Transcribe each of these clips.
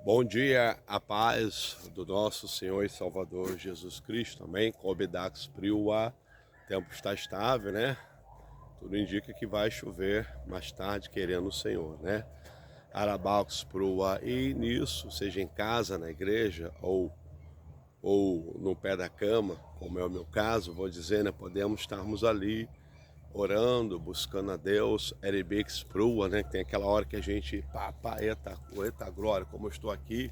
Bom dia, a paz do nosso Senhor e Salvador Jesus Cristo, amém? Cobidax Priua, o tempo está estável, né? Tudo indica que vai chover mais tarde, querendo o Senhor, né? Arabax Prua, e nisso, seja em casa, na igreja ou no pé da cama, como é o meu caso, vou dizer, né? Podemos estarmos ali orando, buscando a Deus, Erebix Prua, né? Que tem aquela hora que a gente, pá, eita glória, como eu estou aqui,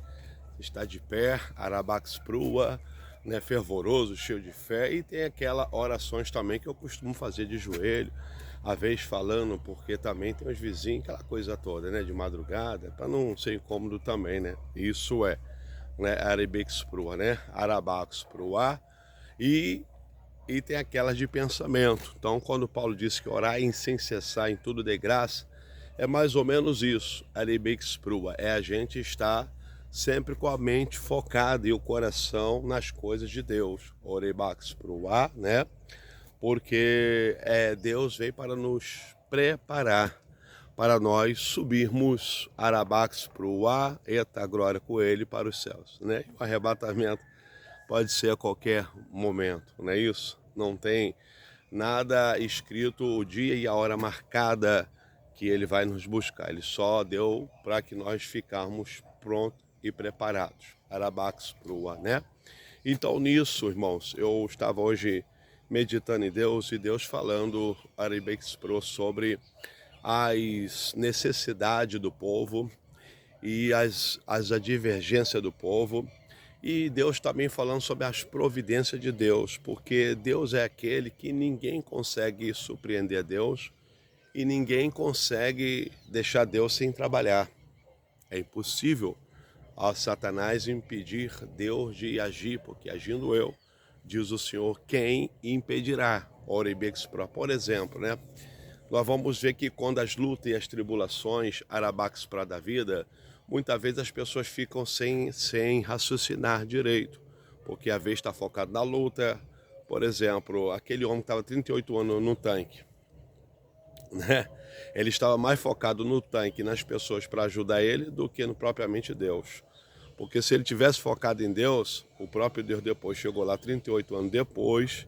está de pé, Arabax Prua, né? Fervoroso, cheio de fé, e tem aquelas orações também que eu costumo fazer de joelho, às vezes falando, porque também tem os vizinhos, aquela coisa toda, né? De madrugada, para não ser incômodo também, né? Isso é, né? Arabex Prua, né? Arabax Prua, e e tem aquelas de pensamento. Então, quando Paulo disse que orar sem cessar em tudo de graça, é mais ou menos isso. Aribix prua, é a gente estar sempre com a mente focada e o coração nas coisas de Deus. Orebax prua, né? Porque Deus veio para nos preparar, para nós subirmos Arabax prua, eta glória com ele para os céus, né? O arrebatamento pode ser a qualquer momento, não é isso? Não tem nada escrito o dia e a hora marcada que ele vai nos buscar. Ele só deu para que nós ficarmos prontos e preparados. Arabax prua, né? Então nisso, irmãos, eu estava hoje meditando em Deus e Deus falando Arabex Pro sobre as necessidades do povo e as divergências do povo. E Deus também falando sobre as providências de Deus, porque Deus é aquele que ninguém consegue surpreender a Deus e ninguém consegue deixar Deus sem trabalhar. É impossível a Satanás impedir Deus de agir, porque agindo eu, diz o Senhor, quem impedirá? Orebex Pro, por exemplo, né? Nós vamos ver que quando as lutas e as tribulações, arabax para da vida, muitas vezes as pessoas ficam sem raciocinar direito, porque a vez está focado na luta. Por exemplo, aquele homem que estava 38 anos no tanque, né? Ele estava mais focado no tanque, nas pessoas para ajudar ele, do que no propriamente Deus. Porque se ele tivesse focado em Deus, o próprio Deus depois chegou lá 38 anos depois,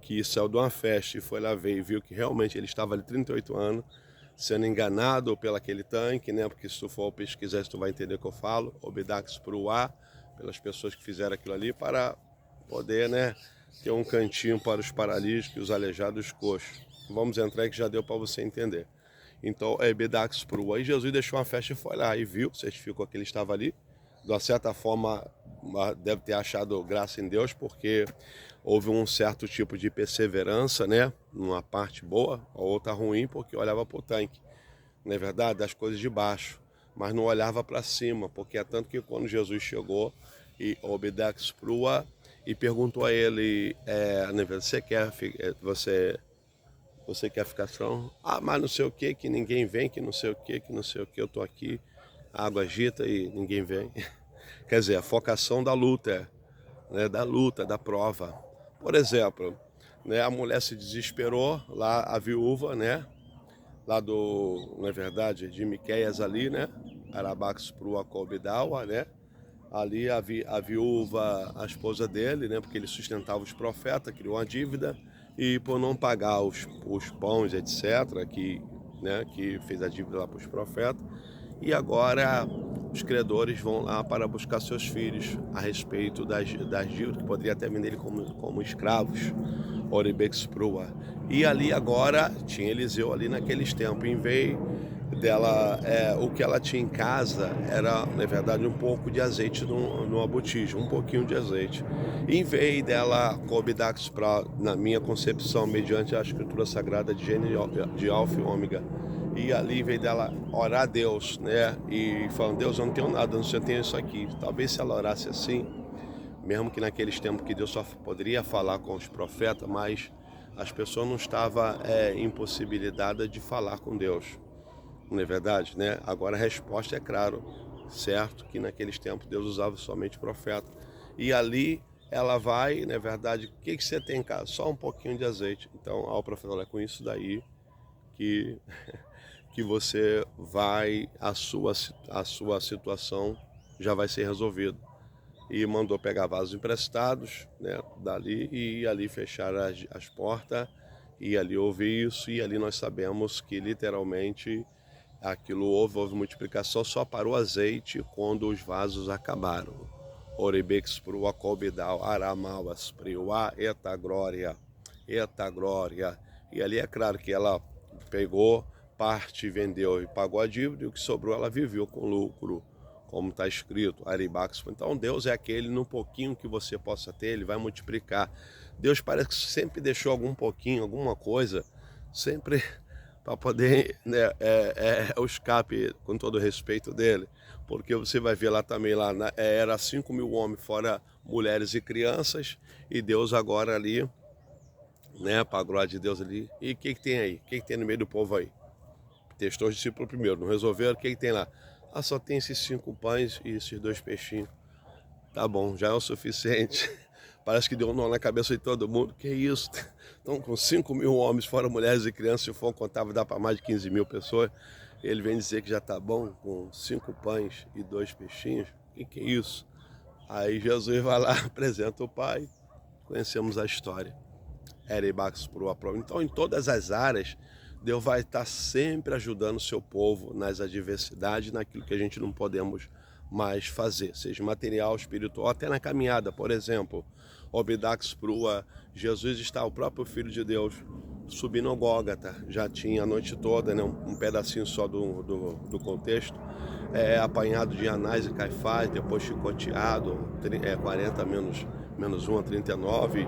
que saiu de uma festa e foi lá ver e viu que realmente ele estava ali 38 anos, sendo enganado pelo aquele tanque, né? Porque se tu for pesquisar, tu vai entender o que eu falo, Obidax pro ar, pelas pessoas que fizeram aquilo ali, para poder, né, ter um cantinho para os paralíticos, os aleijados, os coxos. Vamos entrar aí que já deu para você entender. Então, é Bedax pro. Aí Jesus deixou uma festa e foi lá e viu, certificou que ele estava ali. De uma certa forma, deve ter achado graça em Deus, porque houve um certo tipo de perseverança, né? Numa parte boa, a outra ruim, porque olhava para o tanque, não é verdade? Das coisas de baixo, mas não olhava para cima, porque é tanto que quando Jesus chegou e Obedex Prua e perguntou a ele, você quer, você quer ficar são? Ah, mas não sei o que ninguém vem, que não sei o que não sei o que, eu tô aqui, a água agita e ninguém vem. Quer dizer, a focação da luta, né, da luta, da prova. Por exemplo, né, a mulher se desesperou, lá a viúva, né, lá do, não é verdade, de Miqueias ali, né, Arabax pro Acobidawa, né, ali a viúva, a esposa dele, né, porque ele sustentava os profetas, criou uma dívida, e por não pagar os pães, etc., que fez a dívida lá para os profetas, e agora os credores vão lá para buscar seus filhos a respeito das dívidas, que poderia até vender ele como escravos, Oribex Prua. E ali agora tinha Eliseu ali naqueles tempos, em vez dela, o que ela tinha em casa era, na verdade, um pouco de azeite numa botija, um pouquinho de azeite. Em vez dela Cobidax para, na minha concepção, mediante a escritura sagrada de Gênesis de Alfa e Ômega, e ali, em vez dela orar a Deus, né, e falando, Deus, eu não tenho nada, não sei, eu tenho isso aqui. Talvez se ela orasse assim, mesmo que naqueles tempos que Deus só poderia falar com os profetas, mas as pessoas não estavam impossibilitadas de falar com Deus, não é verdade, né? Agora a resposta é claro, certo, que naqueles tempos Deus usava somente profeta. E ali ela vai, na verdade, o que você tem em casa? Só um pouquinho de azeite. Então, o profeta fala, é com isso daí que você vai, a sua situação já vai ser resolvido. E mandou pegar vasos emprestados, né, dali, e ali fechar as portas, e ali houve isso, e ali nós sabemos que literalmente aquilo houve multiplicação, só parou azeite quando os vasos acabaram. Orebex pro acobidal, aramauas, priuá, eta glória, eta glória. E ali é claro que ela pegou parte, vendeu e pagou a dívida, e o que sobrou ela viveu com lucro, como está escrito, Aribax. Então Deus é aquele, no pouquinho que você possa ter, Ele vai multiplicar. Deus parece que sempre deixou algum pouquinho, alguma coisa, sempre para poder, né, o escape, com todo o respeito dele, porque você vai ver lá também, lá era 5.000 homens, fora mulheres e crianças, e Deus agora ali, né, para a glória de Deus ali. E o que tem aí? O que tem no meio do povo aí? Testou os discípulos primeiro, não resolveram, o que tem lá? Ah, só tem esses 5 pães e esses 2 peixinhos. Tá bom, já é o suficiente. Parece que deu um nó na cabeça de todo mundo. Que isso? Estão com 5.000 homens, fora mulheres e crianças, se for contar, vai dar para mais de 15.000 pessoas. Ele vem dizer que já tá bom com 5 pães e 2 peixinhos. Que é isso? Aí Jesus vai lá, apresenta o Pai. Conhecemos a história. Erebax pro aprova. Então, em todas as áreas, Deus vai estar sempre ajudando o seu povo nas adversidades, naquilo que a gente não podemos mais fazer, seja material, espiritual, até na caminhada. Por exemplo, Obidax Prua, Jesus está, o próprio Filho de Deus, subindo ao Gólgota, já tinha a noite toda, né, um pedacinho só do contexto, apanhado de Anás e Caifás, depois chicoteado, 40 menos 1 a 39,